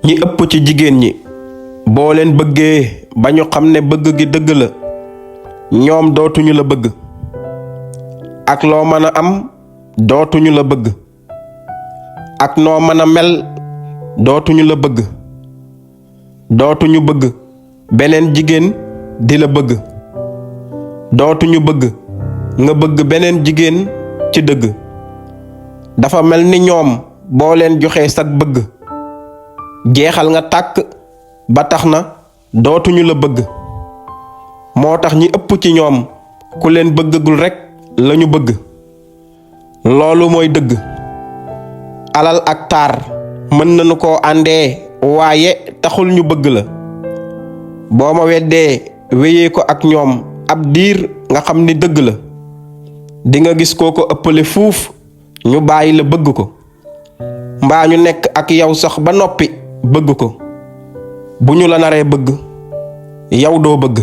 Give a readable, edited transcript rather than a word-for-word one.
ñi ëpp ci jigéen ñi boo leen bëggee ba ñu xam ne bëgg gi dëgg la ñoom dootuñu la bëgg ak loo mën a am dootuñu la bëgg ak noo mën a mel dootuñu la bëgg dootuñu bëgg beneen jigéen di la bëgg dootuñu bëgg nga bëgg beneen jigéen ci dëgg dafa mel ni ñoom boo leen joxee sag bëgg jeexal nga tàkk ba tax na dootuñu la bëgg moo tax ñi ëpp ci ñoom ku leen bëggagul rekk lañu bëgg loolu mooy dëgg alal ak taar mën nañu koo àndee waaye taxul ñu bëgg la boo ma weddee wéyee ko ak ñoom ab diir nga xam ni dëgg la di nga gis koo ko ëppale fuuf ñu bàyyi la bëgg ko mbaa ñu nekk ak yow sax ba noppi bëgg ko bu ñu la naree bëgg yow doo bëgg